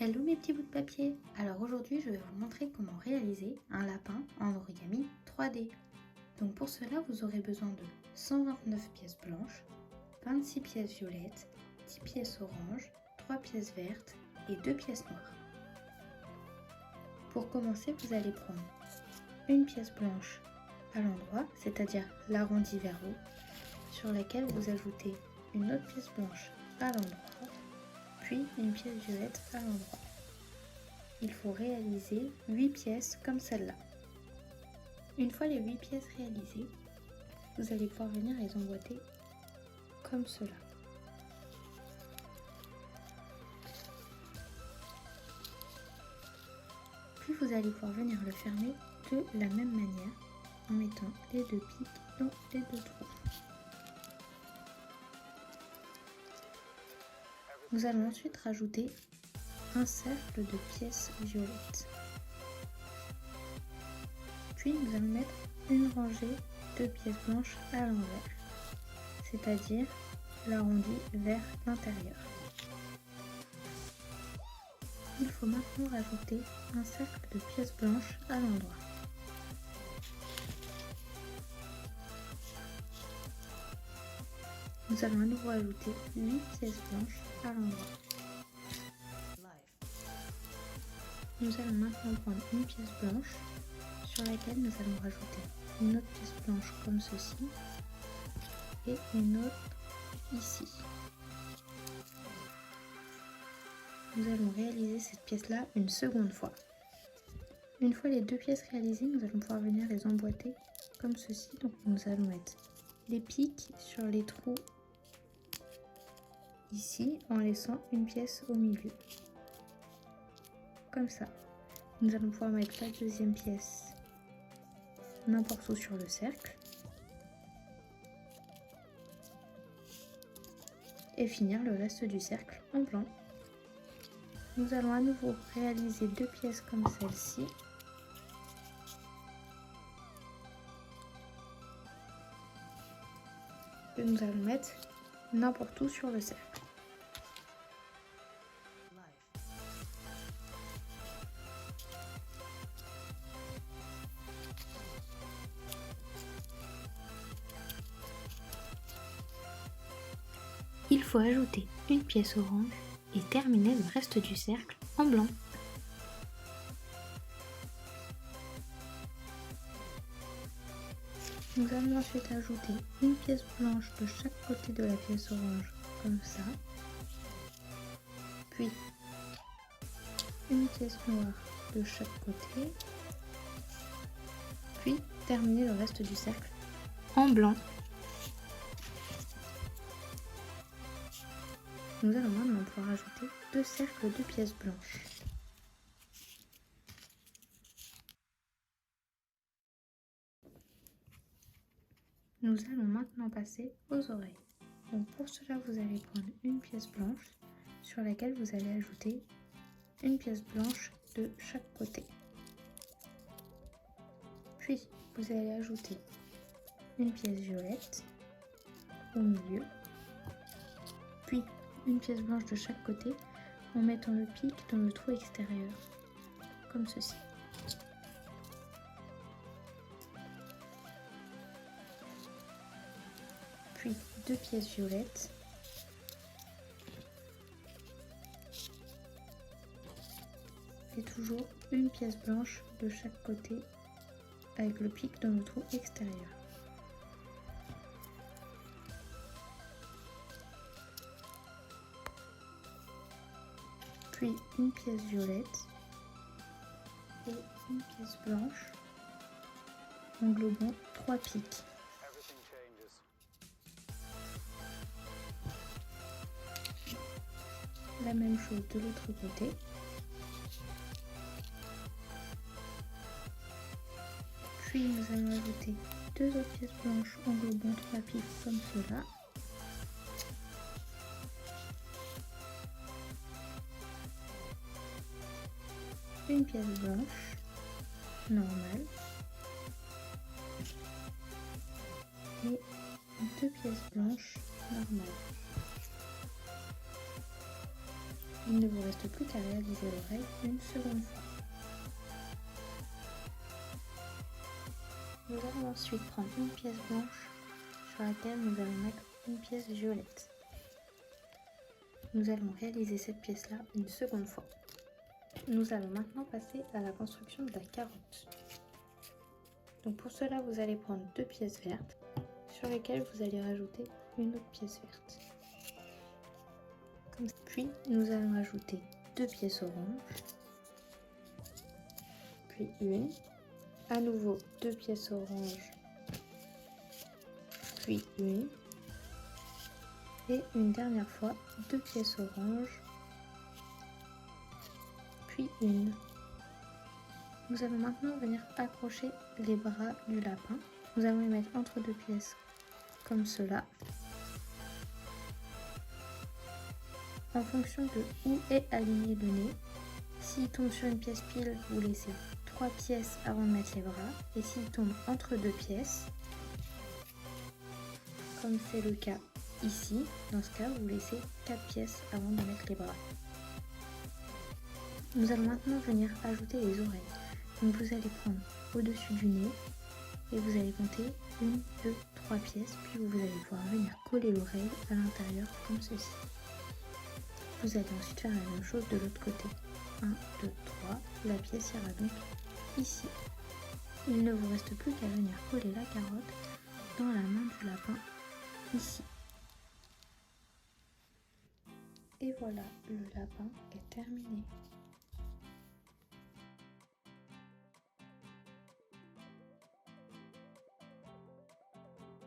Hello mes petits bouts de papier. Alors aujourd'hui je vais vous montrer comment réaliser un lapin en origami 3D. Donc pour cela vous aurez besoin de 129 pièces blanches, 26 pièces violettes, 10 pièces oranges, 3 pièces vertes et 2 pièces noires. Pour commencer vous allez prendre une pièce blanche à l'endroit, c'est-à-dire l'arrondi vers haut, sur laquelle vous ajoutez une autre pièce blanche à l'endroit, puis une pièce violette à l'endroit. Il faut réaliser 8 pièces comme celle-là. Une fois les 8 pièces réalisées, vous allez pouvoir venir les emboîter comme cela. Puis vous allez pouvoir venir le fermer de la même manière en mettant les deux pics dans les deux trous. Nous allons ensuite rajouter un cercle de pièces violettes. Puis nous allons mettre une rangée de pièces blanches à l'envers, c'est-à-dire l'arrondi vers l'intérieur. Il faut maintenant rajouter un cercle de pièces blanches à l'endroit. Nous allons à nouveau ajouter 8 pièces blanches à l'endroit. Nous allons maintenant prendre une pièce blanche sur laquelle nous allons rajouter une autre pièce blanche comme ceci et une autre ici. Nous allons réaliser cette pièce-là une seconde fois. Une fois les deux pièces réalisées, nous allons pouvoir venir les emboîter comme ceci. Donc nous allons mettre les pics sur les trous ici en laissant une pièce au milieu. Comme ça. Nous allons pouvoir mettre la deuxième pièce n'importe où sur le cercle. Et finir le reste du cercle en blanc. Nous allons à nouveau réaliser deux pièces comme celle-ci. Que nous allons mettre n'importe où sur le cercle. Il faut ajouter une pièce orange et terminer le reste du cercle en blanc. Nous allons ensuite ajouter une pièce blanche de chaque côté de la pièce orange, comme ça. Puis une pièce noire de chaque côté. Puis terminer le reste du cercle en blanc. Nous allons maintenant pouvoir ajouter deux cercles de pièces blanches. Nous allons maintenant passer aux oreilles. Donc pour cela, vous allez prendre une pièce blanche sur laquelle vous allez ajouter une pièce blanche de chaque côté. Puis vous allez ajouter une pièce violette au milieu. Puis une pièce blanche de chaque côté en mettant le pic dans le trou extérieur, comme ceci. Puis deux pièces violettes. Et toujours une pièce blanche de chaque côté avec le pic dans le trou extérieur. Puis une pièce violette et une pièce blanche englobant trois pics. La même chose de l'autre côté. Puis nous allons ajouter deux autres pièces blanches englobant trois pics comme cela. Une pièce blanche normale et deux pièces blanches normales. Il ne vous reste plus qu'à réaliser l'oreille une seconde fois. Nous allons ensuite prendre une pièce blanche sur laquelle nous allons mettre une pièce violette. Nous allons réaliser cette pièce-là une seconde fois. Nous allons maintenant passer à la construction de la carotte. Donc pour cela, vous allez prendre 2 pièces vertes sur lesquelles vous allez rajouter une autre pièce verte. Puis nous allons ajouter 2 pièces oranges, puis une, à nouveau 2 pièces oranges, puis une, et une dernière fois 2 pièces oranges, puis une. Nous allons maintenant venir accrocher les bras du lapin. Nous allons les mettre entre 2 pièces comme cela. En fonction de où est aligné le nez, s'il tombe sur une pièce pile, vous laissez 3 pièces avant de mettre les bras. Et s'il tombe entre 2 pièces, comme c'est le cas ici, dans ce cas, vous laissez 4 pièces avant de mettre les bras. Nous allons maintenant venir ajouter les oreilles. Donc vous allez prendre au-dessus du nez et vous allez compter 1, 2, 3 pièces, puis vous allez pouvoir venir coller l'oreille à l'intérieur comme ceci. Vous allez ensuite faire la même chose de l'autre côté. 1, 2, 3, la pièce ira donc ici. Il ne vous reste plus qu'à venir coller la carotte dans la main du lapin ici. Et voilà, le lapin est terminé.